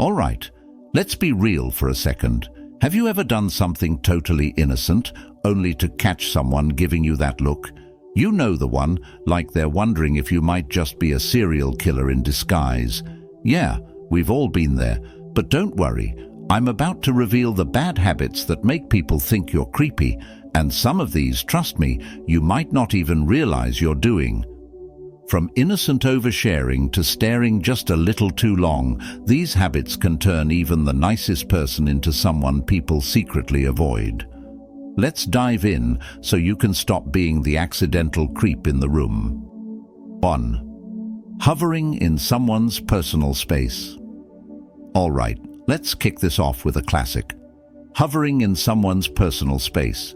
All right, let's be real for a second. Have you ever done something totally innocent, only to catch someone giving you that look? You know the one, like they're wondering if you might just be a serial killer in disguise. Yeah, we've all been there, but don't worry. I'm about to reveal the bad habits that make people think you're creepy, and some of these, trust me, you might not even realize you're doing. From innocent oversharing to staring just a little too long, these habits can turn even the nicest person into someone people secretly avoid. Let's dive in so you can stop being the accidental creep in the room. 1. Hovering in someone's personal space. All right, let's kick this off with a classic. Hovering in someone's personal space.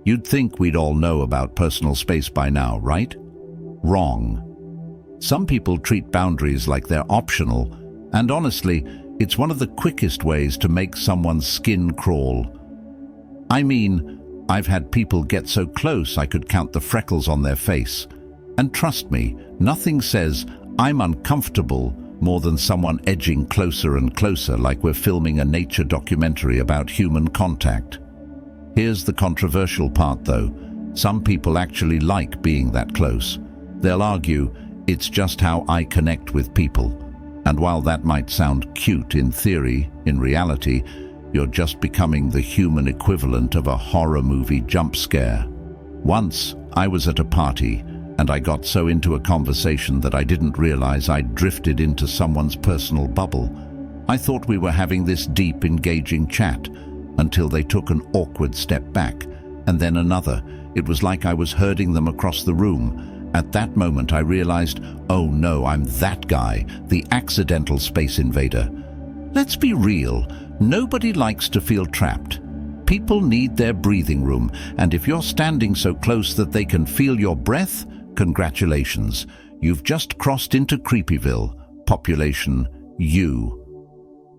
You'd think we'd all know about personal space by now, right? Wrong. Some people treat boundaries like they're optional, and honestly, it's one of the quickest ways to make someone's skin crawl. I mean, I've had people get so close I could count the freckles on their face. And trust me, nothing says, "I'm uncomfortable," more than someone edging closer and closer like we're filming a nature documentary about human contact. Here's the controversial part though. Some people actually like being that close. They'll argue, it's just how I connect with people. And while that might sound cute in theory, in reality, you're just becoming the human equivalent of a horror movie jump scare. Once, I was at a party, and I got so into a conversation that I didn't realize I'd drifted into someone's personal bubble. I thought we were having this deep, engaging chat, until they took an awkward step back, and then another. It was like I was herding them across the room. At that moment I realized, oh no, I'm that guy, the accidental space invader. Let's be real, nobody likes to feel trapped. People need their breathing room, and if you're standing so close that they can feel your breath, congratulations, you've just crossed into Creepyville, population you.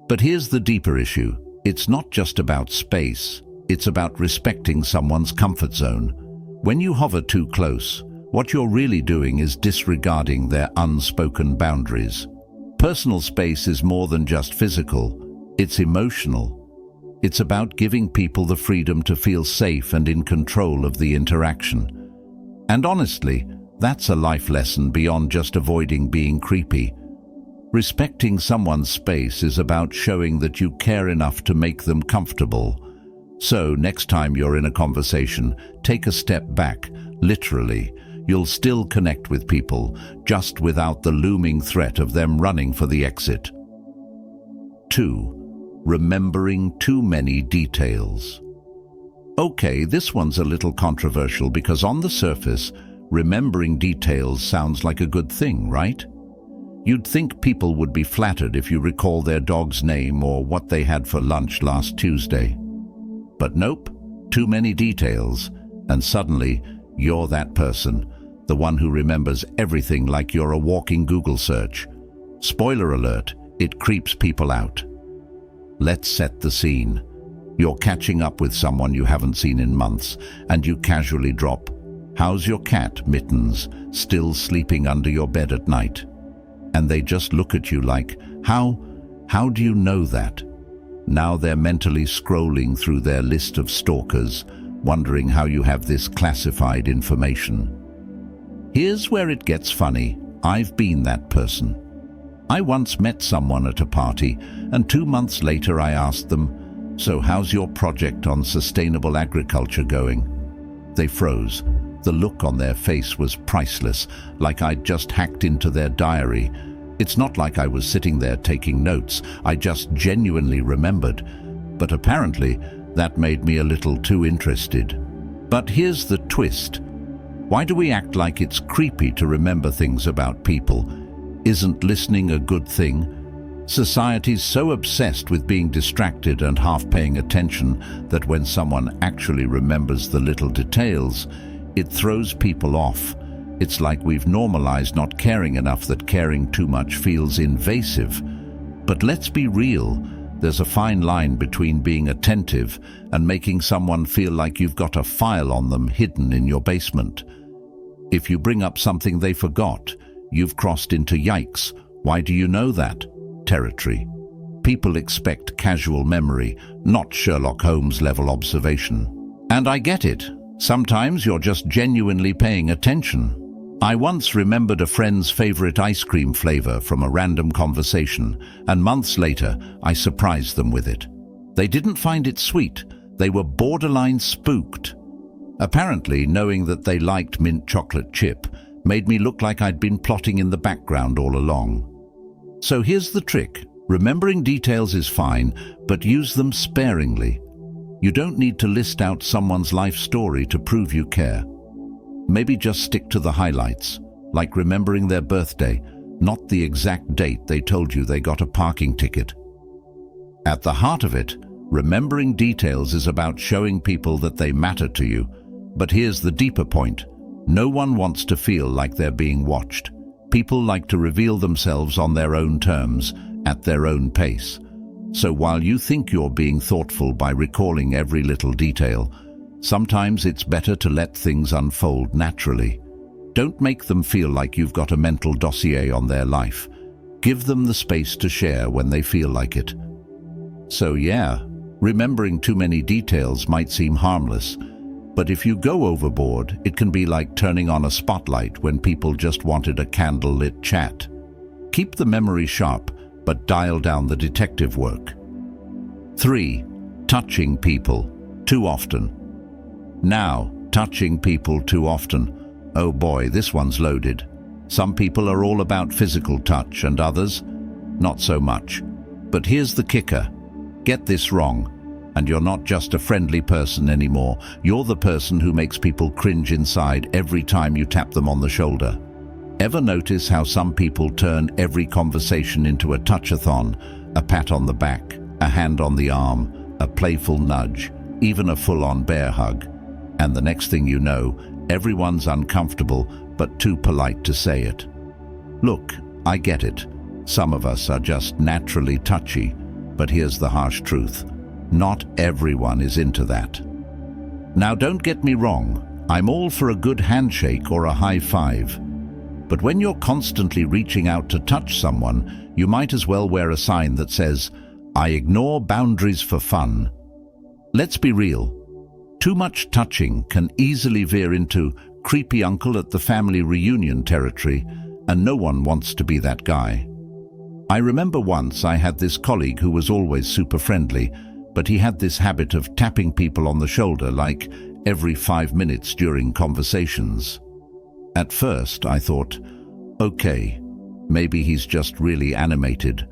But here's the deeper issue. It's not just about space, it's about respecting someone's comfort zone. When you hover too close, what you're really doing is disregarding their unspoken boundaries. Personal space is more than just physical, it's emotional. It's about giving people the freedom to feel safe and in control of the interaction. And honestly, that's a life lesson beyond just avoiding being creepy. Respecting someone's space is about showing that you care enough to make them comfortable. So next time you're in a conversation, take a step back, literally. You'll still connect with people, just without the looming threat of them running for the exit. 2. Remembering too many details. Okay, this one's a little controversial because on the surface, remembering details sounds like a good thing, right? You'd think people would be flattered if you recall their dog's name or what they had for lunch last Tuesday. But nope, too many details, and suddenly you're that person, the one who remembers everything like you're a walking Google search. Spoiler alert, it creeps people out. Let's set the scene. You're catching up with someone you haven't seen in months, and you casually drop, "How's your cat, Mittens, still sleeping under your bed at night?" And they just look at you like, How do you know that? Now they're mentally scrolling through their list of stalkers, wondering how you have this classified information. Here's where it gets funny. I've been that person. I once met someone at a party, and 2 months later I asked them, "So how's your project on sustainable agriculture going?" They froze. The look on their face was priceless, like I'd just hacked into their diary. It's not like I was sitting there taking notes, I just genuinely remembered. But apparently, that made me a little too interested. But here's the twist. Why do we act like it's creepy to remember things about people? Isn't listening a good thing? Society's so obsessed with being distracted and half paying attention that when someone actually remembers the little details, it throws people off. It's like we've normalized not caring enough that caring too much feels invasive. But let's be real, there's a fine line between being attentive and making someone feel like you've got a file on them hidden in your basement. If you bring up something they forgot, you've crossed into "yikes, why do you know that?" territory. People expect casual memory, not Sherlock Holmes level observation. And I get it. Sometimes you're just genuinely paying attention. I once remembered a friend's favorite ice cream flavor from a random conversation, and months later, I surprised them with it. They didn't find it sweet. They were borderline spooked. Apparently, knowing that they liked mint chocolate chip made me look like I'd been plotting in the background all along. So here's the trick. Remembering details is fine, but use them sparingly. You don't need to list out someone's life story to prove you care. Maybe just stick to the highlights, like remembering their birthday, not the exact date they told you they got a parking ticket. At the heart of it, remembering details is about showing people that they matter to you. But here's the deeper point. No one wants to feel like they're being watched. People like to reveal themselves on their own terms, at their own pace. So while you think you're being thoughtful by recalling every little detail, sometimes it's better to let things unfold naturally. Don't make them feel like you've got a mental dossier on their life. Give them the space to share when they feel like it. So yeah, remembering too many details might seem harmless, but if you go overboard, it can be like turning on a spotlight when people just wanted a candle-lit chat. Keep the memory sharp, but dial down the detective work. 3. Touching people too often. Now, touching people too often. Oh boy, this one's loaded. Some people are all about physical touch and others, not so much. But here's the kicker. Get this wrong, and you're not just a friendly person anymore. You're the person who makes people cringe inside every time you tap them on the shoulder. Ever notice how some people turn every conversation into a touch-a-thon, a pat on the back, a hand on the arm, a playful nudge, even a full-on bear hug? And the next thing you know, everyone's uncomfortable but too polite to say it. Look, I get it. Some of us are just naturally touchy, but here's the harsh truth. Not everyone is into that. Now don't get me wrong, I'm all for a good handshake or a high five. But when you're constantly reaching out to touch someone, you might as well wear a sign that says, "I ignore boundaries for fun." Let's be real. Too much touching can easily veer into creepy uncle at the family reunion territory, and no one wants to be that guy. I remember once I had this colleague who was always super friendly, but he had this habit of tapping people on the shoulder like every 5 minutes during conversations. At first I thought, okay, maybe he's just really animated.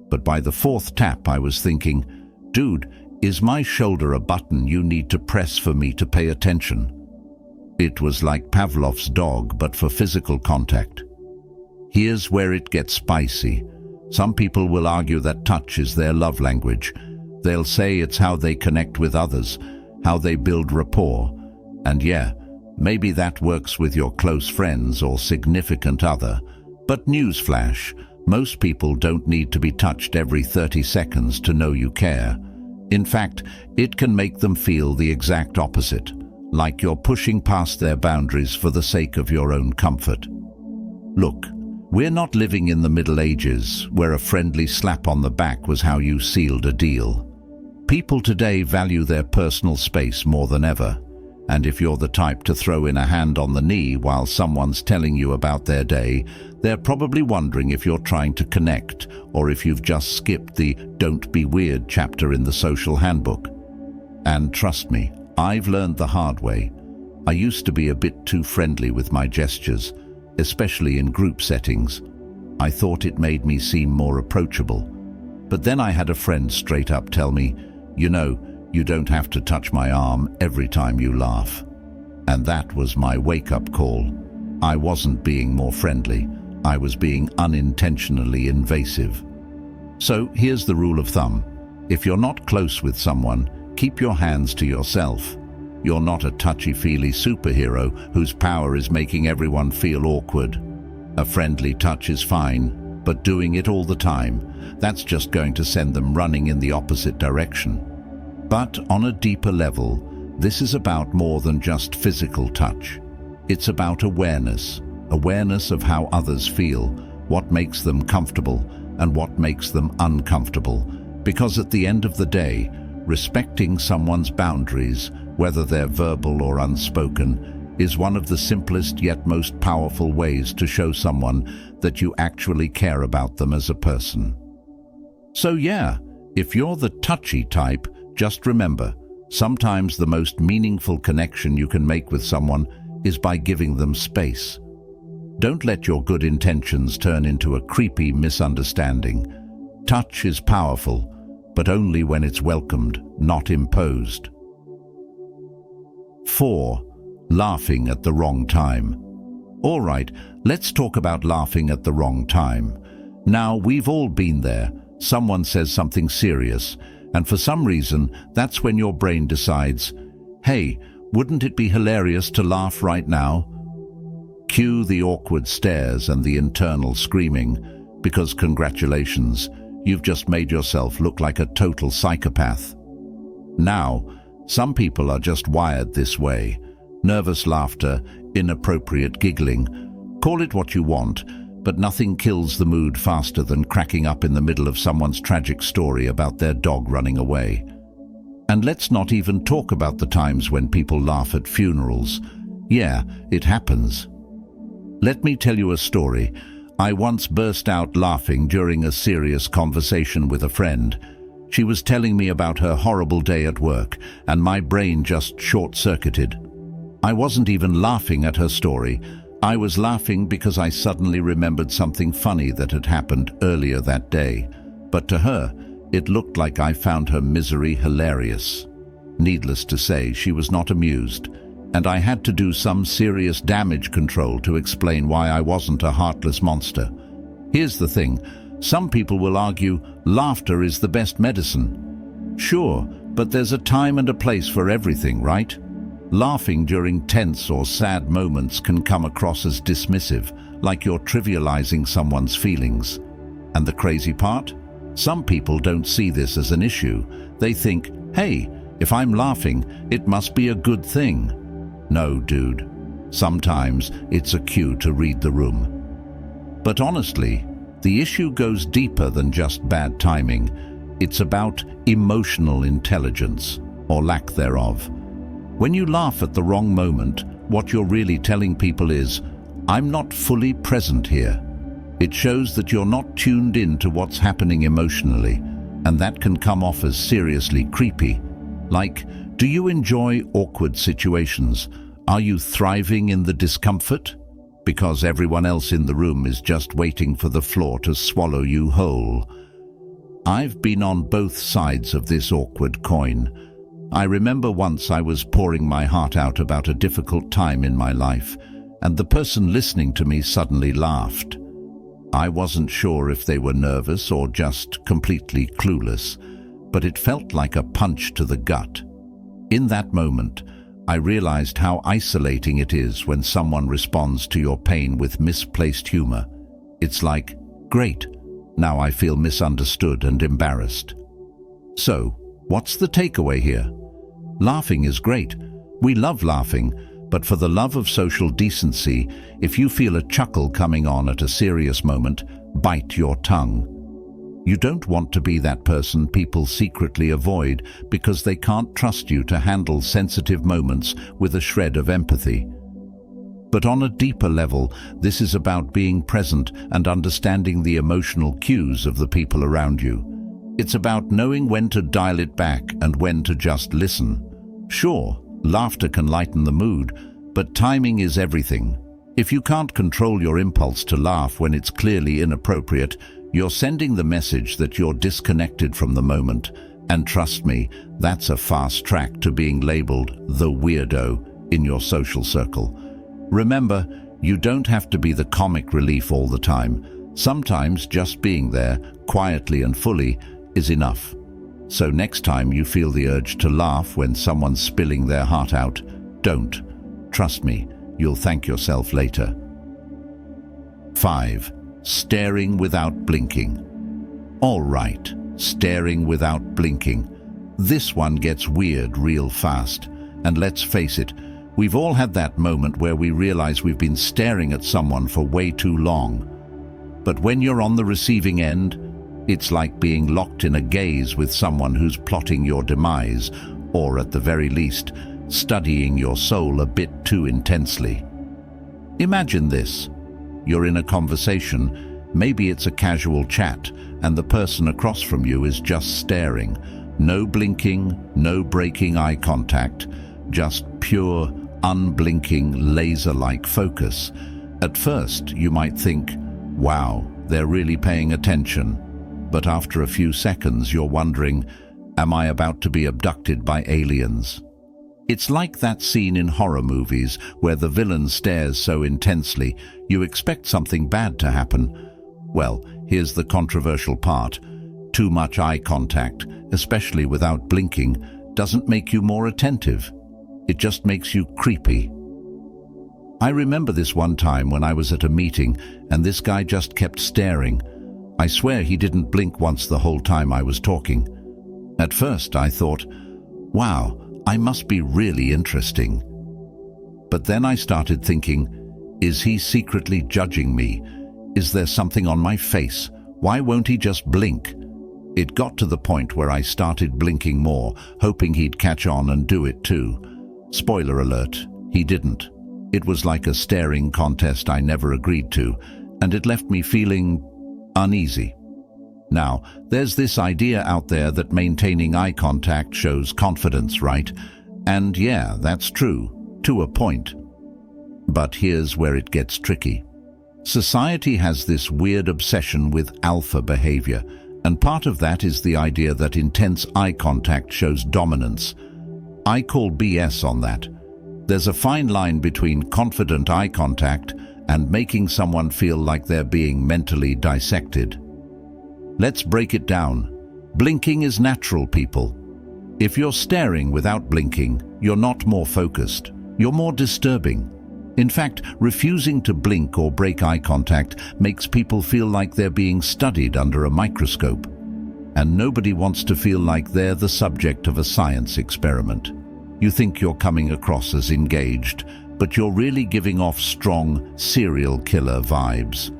But by the 4th tap I was thinking, dude, is my shoulder a button you need to press for me to pay attention? It was like Pavlov's dog, but for physical contact. Here's where it gets spicy. Some people will argue that touch is their love language. They'll say it's how they connect with others, how they build rapport. And yeah, maybe that works with your close friends or significant other. But newsflash, most people don't need to be touched every 30 seconds to know you care. In fact, it can make them feel the exact opposite, like you're pushing past their boundaries for the sake of your own comfort. Look, we're not living in the Middle Ages, where a friendly slap on the back was how you sealed a deal. People today value their personal space more than ever, and if you're the type to throw in a hand on the knee while someone's telling you about their day, they're probably wondering if you're trying to connect or if you've just skipped the "Don't be weird" chapter in the social handbook. And trust me, I've learned the hard way. I used to be a bit too friendly with my gestures, especially in group settings. I thought it made me seem more approachable. But then I had a friend straight up tell me, "You know, you don't have to touch my arm every time you laugh." And that was my wake-up call. I wasn't being more friendly. I was being unintentionally invasive. So here's the rule of thumb. If you're not close with someone, keep your hands to yourself. You're not a touchy-feely superhero whose power is making everyone feel awkward. A friendly touch is fine, but doing it all the time, that's just going to send them running in the opposite direction. But on a deeper level, this is about more than just physical touch. It's about awareness of how others feel, what makes them comfortable, and what makes them uncomfortable. Because at the end of the day, respecting someone's boundaries, whether they're verbal or unspoken, is one of the simplest yet most powerful ways to show someone that you actually care about them as a person. So yeah, if you're the touchy type, just remember, sometimes the most meaningful connection you can make with someone is by giving them space. Don't let your good intentions turn into a creepy misunderstanding. Touch is powerful, but only when it's welcomed, not imposed. 4. Laughing at the wrong time. All right, let's talk about laughing at the wrong time. Now, we've all been there. Someone says something serious, and for some reason, that's when your brain decides, hey, wouldn't it be hilarious to laugh right now? Cue the awkward stares and the internal screaming, because congratulations, you've just made yourself look like a total psychopath. Now, some people are just wired this way. Nervous laughter, inappropriate giggling. Call it what you want, but nothing kills the mood faster than cracking up in the middle of someone's tragic story about their dog running away. And let's not even talk about the times when people laugh at funerals. Yeah, it happens. Let me tell you a story. I once burst out laughing during a serious conversation with a friend. She was telling me about her horrible day at work, and my brain just short-circuited. I wasn't even laughing at her story. I was laughing because I suddenly remembered something funny that had happened earlier that day. But to her, it looked like I found her misery hilarious. Needless to say, she was not amused, and I had to do some serious damage control to explain why I wasn't a heartless monster. Here's the thing, some people will argue laughter is the best medicine. Sure, but there's a time and a place for everything, right? Laughing during tense or sad moments can come across as dismissive, like you're trivializing someone's feelings. And the crazy part? Some people don't see this as an issue. They think, hey, if I'm laughing, it must be a good thing. No, dude. Sometimes it's a cue to read the room. But honestly, the issue goes deeper than just bad timing. It's about emotional intelligence, or lack thereof. When you laugh at the wrong moment, what you're really telling people is, I'm not fully present here. It shows that you're not tuned in to what's happening emotionally, and that can come off as seriously creepy. Like, do you enjoy awkward situations? Are you thriving in the discomfort? Because everyone else in the room is just waiting for the floor to swallow you whole. I've been on both sides of this awkward coin. I remember once I was pouring my heart out about a difficult time in my life, and the person listening to me suddenly laughed. I wasn't sure if they were nervous or just completely clueless, but it felt like a punch to the gut. In that moment, I realized how isolating it is when someone responds to your pain with misplaced humor. It's like, great, now I feel misunderstood and embarrassed. So, what's the takeaway here? Laughing is great. We love laughing, but for the love of social decency, if you feel a chuckle coming on at a serious moment, bite your tongue. You don't want to be that person people secretly avoid because they can't trust you to handle sensitive moments with a shred of empathy. But on a deeper level, this is about being present and understanding the emotional cues of the people around you. It's about knowing when to dial it back and when to just listen. Sure, laughter can lighten the mood, but timing is everything. If you can't control your impulse to laugh when it's clearly inappropriate, you're sending the message that you're disconnected from the moment. And trust me, that's a fast track to being labeled the weirdo in your social circle. Remember, you don't have to be the comic relief all the time. Sometimes just being there, quietly and fully, is enough. So next time you feel the urge to laugh when someone's spilling their heart out, don't. Trust me, you'll thank yourself later. 5. Staring without blinking. All right, staring without blinking. This one gets weird real fast. And let's face it, we've all had that moment where we realize we've been staring at someone for way too long. But when you're on the receiving end, It's like being locked in a gaze with someone who's plotting your demise, or at the very least, studying your soul a bit too intensely. Imagine this. You're in a conversation, maybe it's a casual chat, and the person across from you is just staring. No blinking, no breaking eye contact, just pure, unblinking, laser-like focus. At first, you might think, wow, they're really paying attention. But after a few seconds, you're wondering, am I about to be abducted by aliens? It's like that scene in horror movies where the villain stares so intensely, you expect something bad to happen. Well, here's the controversial part. Too much eye contact, especially without blinking, doesn't make you more attentive. It just makes you creepy. I remember this one time when I was at a meeting and this guy just kept staring. I swear he didn't blink once the whole time I was talking. At first I thought, wow, I must be really interesting. But then I started thinking, is he secretly judging me? Is there something on my face? Why won't he just blink? It got to the point where I started blinking more, hoping he'd catch on and do it too. Spoiler alert, he didn't. It was like a staring contest I never agreed to, and it left me feeling uneasy. Now, there's this idea out there that maintaining eye contact shows confidence, right? And yeah, that's true, to a point. But here's where it gets tricky. Society has this weird obsession with alpha behavior, and part of that is the idea that intense eye contact shows dominance. I call BS on that. There's a fine line between confident eye contact and making someone feel like they're being mentally dissected. Let's break it down. Blinking is natural, people. If you're staring without blinking, you're not more focused. You're more disturbing. In fact, refusing to blink or break eye contact makes people feel like they're being studied under a microscope. And nobody wants to feel like they're the subject of a science experiment. You think you're coming across as engaged, but you're really giving off strong serial killer vibes.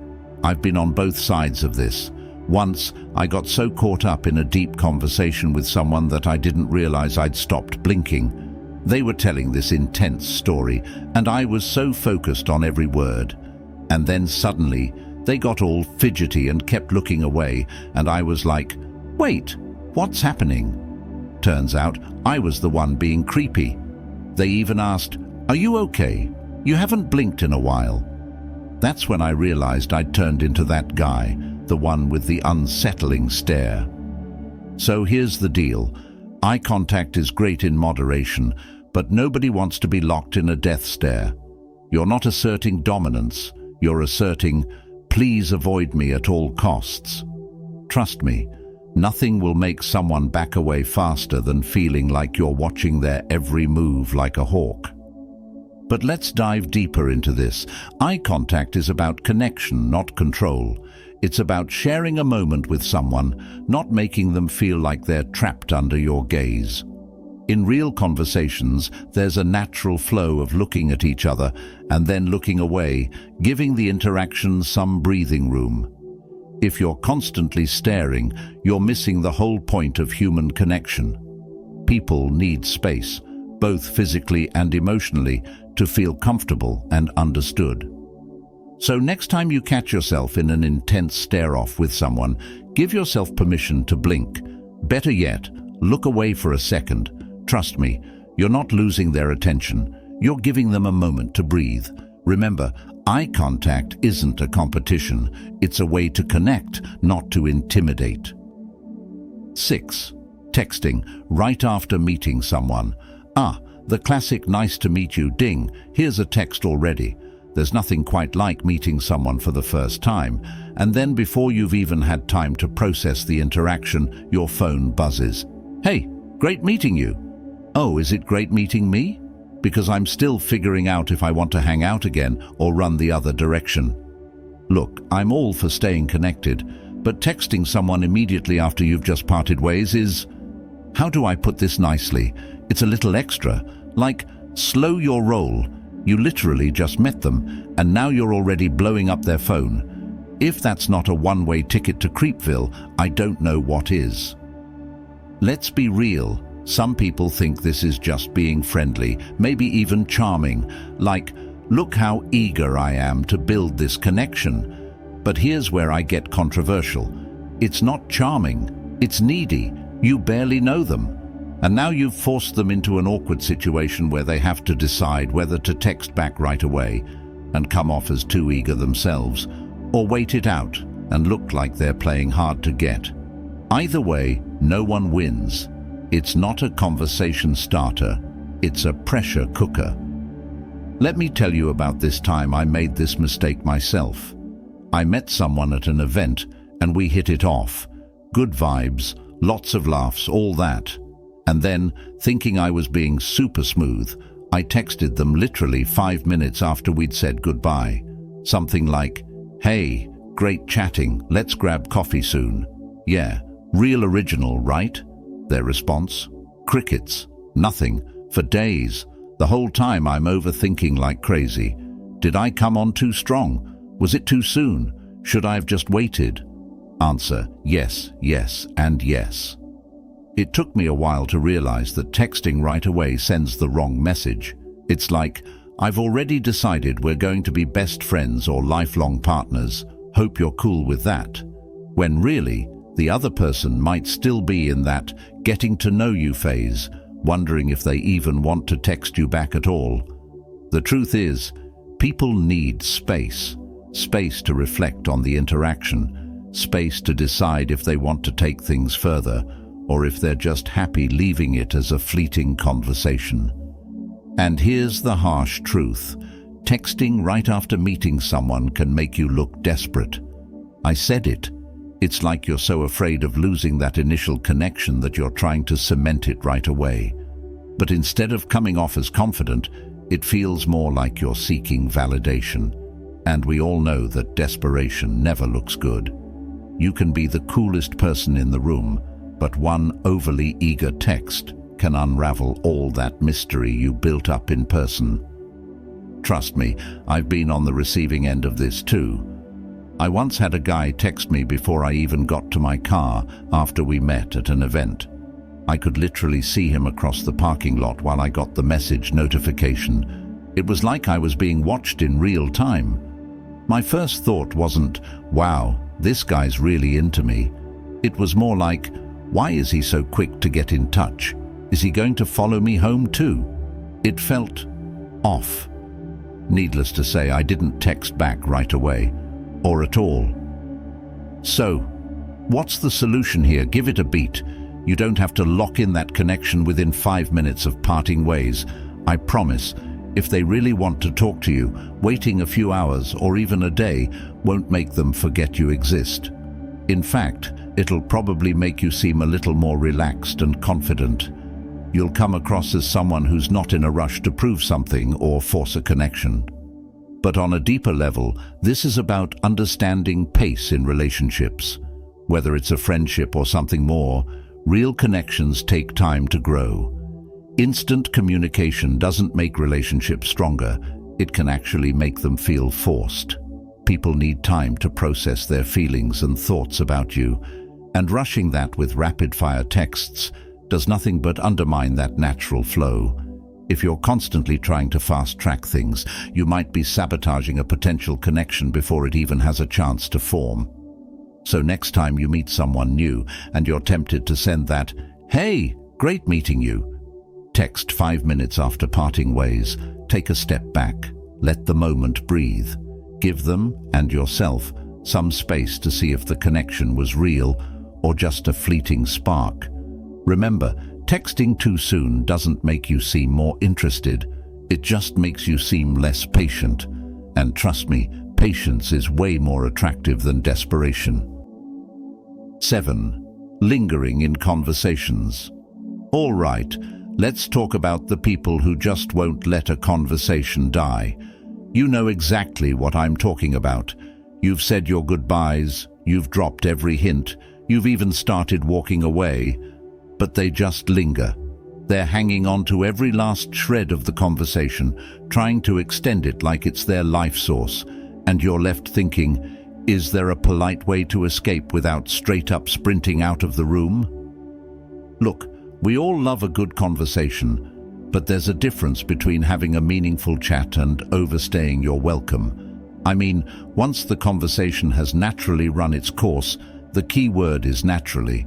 I've been on both sides of this. Once, I got so caught up in a deep conversation with someone that I didn't realize I'd stopped blinking. They were telling this intense story, and I was so focused on every word. And then suddenly, they got all fidgety and kept looking away, and I was like, wait, what's happening? Turns out, I was the one being creepy. They even asked, are you okay? You haven't blinked in a while. That's when I realized I'd turned into that guy, the one with the unsettling stare. So here's the deal. Eye contact is great in moderation, but nobody wants to be locked in a death stare. You're not asserting dominance. You're asserting, please avoid me at all costs. Trust me, nothing will make someone back away faster than feeling like you're watching their every move like a hawk. But let's dive deeper into this. Eye contact is about connection, not control. It's about sharing a moment with someone, not making them feel like they're trapped under your gaze. In real conversations, there's a natural flow of looking at each other and then looking away, giving the interaction some breathing room. If you're constantly staring, you're missing the whole point of human connection. People need space, both physically and emotionally, to feel comfortable and understood. So next time you catch yourself in an intense stare-off with someone, give yourself permission to blink. Better yet, look away for a second. Trust me, you're not losing their attention. You're giving them a moment to breathe. Remember, eye contact isn't a competition. It's a way to connect, not to intimidate. 6. Texting right after meeting someone. The classic nice to meet you ding. Here's a text already. There's nothing quite like meeting someone for the first time, and then before you've even had time to process the interaction, your phone buzzes. Hey, great meeting you. Oh, is it great meeting me? Because I'm still figuring out if I want to hang out again or run the other direction. Look, I'm all for staying connected, but texting someone immediately after you've just parted ways is, how do I put this nicely? It's a little extra, like slow your roll. You literally just met them, and now you're already blowing up their phone. If that's not a one-way ticket to Creepville, I don't know what is. Let's be real. Some people think this is just being friendly, maybe even charming, like, look how eager I am to build this connection. But here's where I get controversial. It's not charming, it's needy. You barely know them. And now you've forced them into an awkward situation where they have to decide whether to text back right away and come off as too eager themselves, or wait it out and look like they're playing hard to get. Either way, no one wins. It's not a conversation starter, it's a pressure cooker. Let me tell you about this time I made this mistake myself. I met someone at an event and we hit it off. Good vibes, lots of laughs, all that. And then, thinking I was being super smooth, I texted them literally 5 minutes after we'd said goodbye. Something like, "Hey, great chatting, let's grab coffee soon." Yeah, real original, right? Their response? Crickets. Nothing. For days. The whole time I'm overthinking like crazy. Did I come on too strong? Was it too soon? Should I have just waited? Answer: yes, yes, and yes. It took me a while to realize that texting right away sends the wrong message. It's like, I've already decided we're going to be best friends or lifelong partners. Hope you're cool with that. When really, the other person might still be in that getting to know you phase, wondering if they even want to text you back at all. The truth is, people need space. Space to reflect on the interaction. Space to decide if they want to take things further, or if they're just happy leaving it as a fleeting conversation. And here's the harsh truth. Texting right after meeting someone can make you look desperate. I said it. It's like you're so afraid of losing that initial connection that you're trying to cement it right away. But instead of coming off as confident, it feels more like you're seeking validation. And we all know that desperation never looks good. You can be the coolest person in the room, but one overly eager text can unravel all that mystery you built up in person. Trust me, I've been on the receiving end of this too. I once had a guy text me before I even got to my car after we met at an event. I could literally see him across the parking lot while I got the message notification. It was like I was being watched in real time. My first thought wasn't, wow, this guy's really into me. It was more like, why is he so quick to get in touch? Is he going to follow me home too? It felt off. Needless to say, I didn't text back right away, or at all. So, what's the solution here? Give it a beat. You don't have to lock in that connection within 5 minutes of parting ways. I promise, if they really want to talk to you, waiting a few hours or even a day won't make them forget you exist. In fact, it'll probably make you seem a little more relaxed and confident. You'll come across as someone who's not in a rush to prove something or force a connection. But on a deeper level, this is about understanding pace in relationships. Whether it's a friendship or something more, real connections take time to grow. Instant communication doesn't make relationships stronger. It can actually make them feel forced. People need time to process their feelings and thoughts about you, and rushing that with rapid-fire texts does nothing but undermine that natural flow. If you're constantly trying to fast-track things, you might be sabotaging a potential connection before it even has a chance to form. So next time you meet someone new and you're tempted to send that, "Hey, great meeting you," text 5 minutes after parting ways, take a step back, let the moment breathe. Give them, and yourself, some space to see if the connection was real or just a fleeting spark. Remember, texting too soon doesn't make you seem more interested. It just makes you seem less patient. And trust me, patience is way more attractive than desperation. 7. Lingering in conversations. All right, let's talk about the people who just won't let a conversation die. You know exactly what I'm talking about. You've said your goodbyes, you've dropped every hint, you've even started walking away, but they just linger. They're hanging on to every last shred of the conversation, trying to extend it like it's their life source, and you're left thinking, Is there a polite way to escape without straight up sprinting out of the room? Look, we all love a good conversation, but there's a difference between having a meaningful chat and overstaying your welcome. I mean, once the conversation has naturally run its course, the key word is naturally.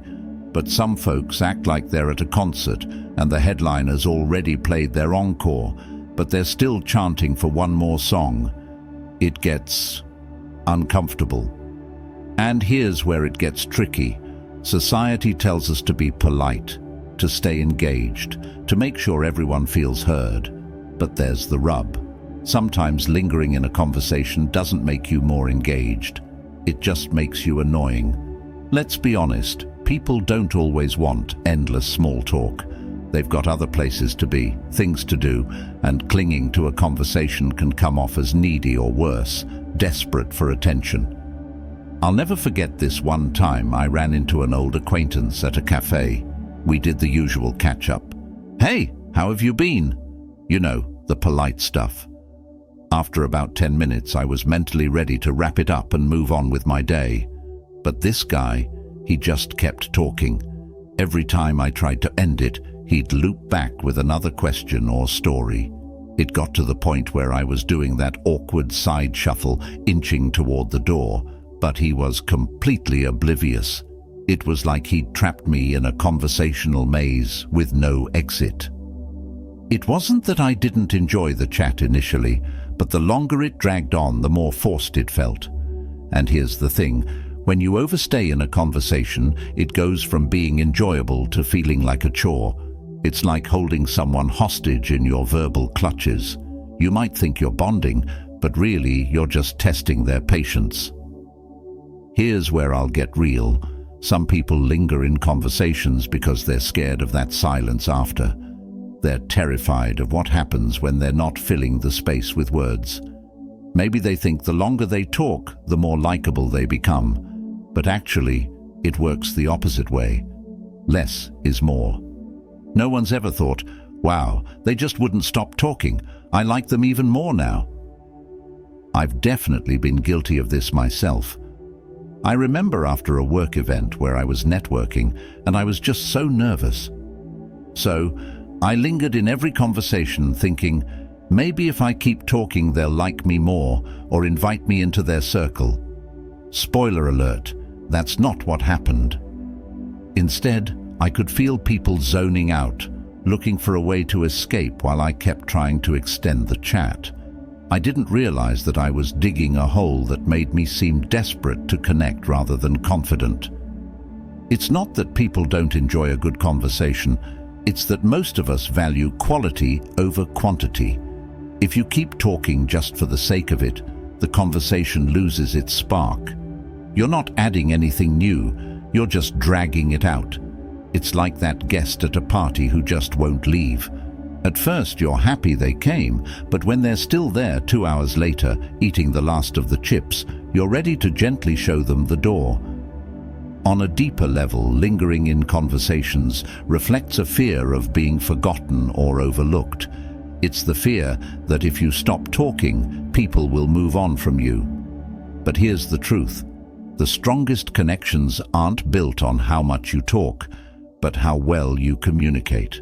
But some folks act like they're at a concert and the headliner's already played their encore, but they're still chanting for one more song. It gets uncomfortable. And here's where it gets tricky. Society tells us to be polite, to stay engaged, to make sure everyone feels heard. But there's the rub. Sometimes lingering in a conversation doesn't make you more engaged. It just makes you annoying. Let's be honest, people don't always want endless small talk. They've got other places to be, things to do, and clinging to a conversation can come off as needy or worse, desperate for attention. I'll never forget this one time I ran into an old acquaintance at a cafe. We did the usual catch-up. "Hey, how have you been?" You know, the polite stuff. After about 10 minutes, I was mentally ready to wrap it up and move on with my day. But this guy, he just kept talking. Every time I tried to end it, he'd loop back with another question or story. It got to the point where I was doing that awkward side shuffle, inching toward the door, but he was completely oblivious. It was like he'd trapped me in a conversational maze with no exit. It wasn't that I didn't enjoy the chat initially, but the longer it dragged on, the more forced it felt. And here's the thing, when you overstay in a conversation, it goes from being enjoyable to feeling like a chore. It's like holding someone hostage in your verbal clutches. You might think you're bonding, but really you're just testing their patience. Here's where I'll get real. Some people linger in conversations because they're scared of that silence after. They're terrified of what happens when they're not filling the space with words. Maybe they think the longer they talk, the more likable they become. But actually, it works the opposite way. Less is more. No one's ever thought, wow, they just wouldn't stop talking. I like them even more now. I've definitely been guilty of this myself. I remember after a work event where I was networking and I was just so nervous. So I lingered in every conversation thinking, maybe if I keep talking they'll like me more or invite me into their circle. Spoiler alert, that's not what happened. Instead, I could feel people zoning out, looking for a way to escape while I kept trying to extend the chat. I didn't realize that I was digging a hole that made me seem desperate to connect rather than confident. It's not that people don't enjoy a good conversation, it's that most of us value quality over quantity. If you keep talking just for the sake of it, the conversation loses its spark. You're not adding anything new, you're just dragging it out. It's like that guest at a party who just won't leave. At first you're happy they came, but when they're still there 2 hours later, eating the last of the chips, you're ready to gently show them the door. On a deeper level, lingering in conversations reflects a fear of being forgotten or overlooked. It's the fear that if you stop talking, people will move on from you. But here's the truth. The strongest connections aren't built on how much you talk, but how well you communicate.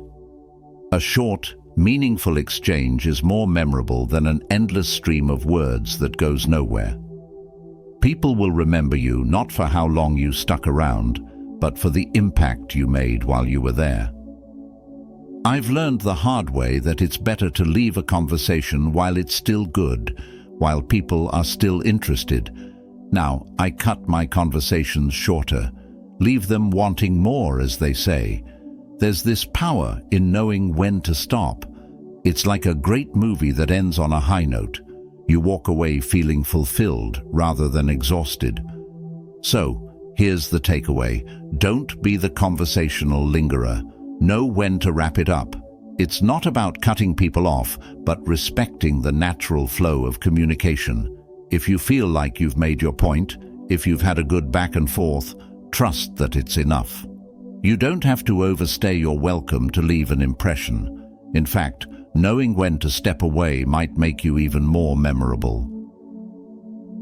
A short, meaningful exchange is more memorable than an endless stream of words that goes nowhere. People will remember you not for how long you stuck around, but for the impact you made while you were there. I've learned the hard way that it's better to leave a conversation while it's still good, while people are still interested. Now, I cut my conversations shorter, leave them wanting more, as they say. There's this power in knowing when to stop. It's like a great movie that ends on a high note. You walk away feeling fulfilled rather than exhausted. So, here's the takeaway. Don't be the conversational lingerer. Know when to wrap it up. It's not about cutting people off, but respecting the natural flow of communication. If you feel like you've made your point, if you've had a good back and forth, trust that it's enough. You don't have to overstay your welcome to leave an impression. In fact, knowing when to step away might make you even more memorable.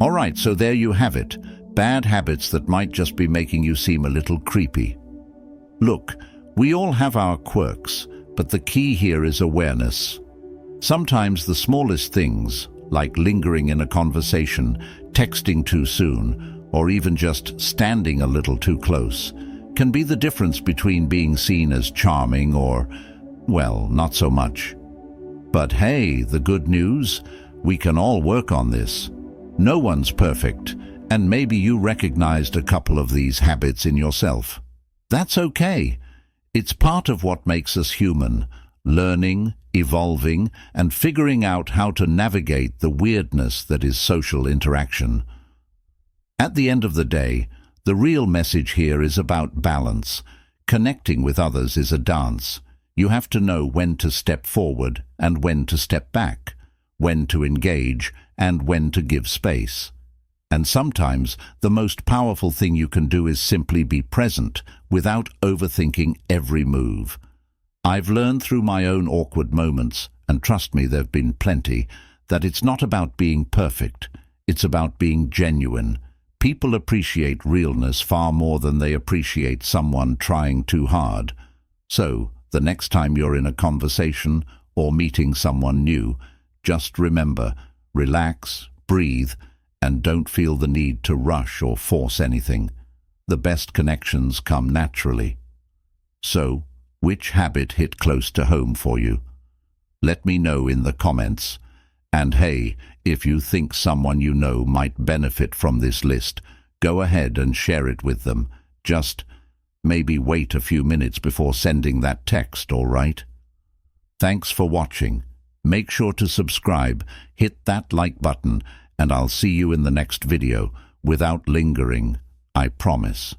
All right, so there you have it. Bad habits that might just be making you seem a little creepy. Look, we all have our quirks, but the key here is awareness. Sometimes the smallest things, like lingering in a conversation, texting too soon, or even just standing a little too close, can be the difference between being seen as charming or, well, not so much. But hey, the good news? We can all work on this. No one's perfect, and maybe you recognized a couple of these habits in yourself. That's okay. It's part of what makes us human, learning, evolving, and figuring out how to navigate the weirdness that is social interaction. At the end of the day, the real message here is about balance. Connecting with others is a dance. You have to know when to step forward and when to step back, when to engage and when to give space. And sometimes the most powerful thing you can do is simply be present without overthinking every move. I've learned through my own awkward moments, and trust me, there've been plenty, that it's not about being perfect. It's about being genuine. People appreciate realness far more than they appreciate someone trying too hard. So, the next time you're in a conversation or meeting someone new, just remember, relax, breathe, and don't feel the need to rush or force anything. The best connections come naturally. So, which habit hit close to home for you? Let me know in the comments. And hey, if you think someone you know might benefit from this list, go ahead and share it with them. Just maybe wait a few minutes before sending that text, all right? Thanks for watching. Make sure to subscribe, hit that like button, and I'll see you in the next video, without lingering, I promise.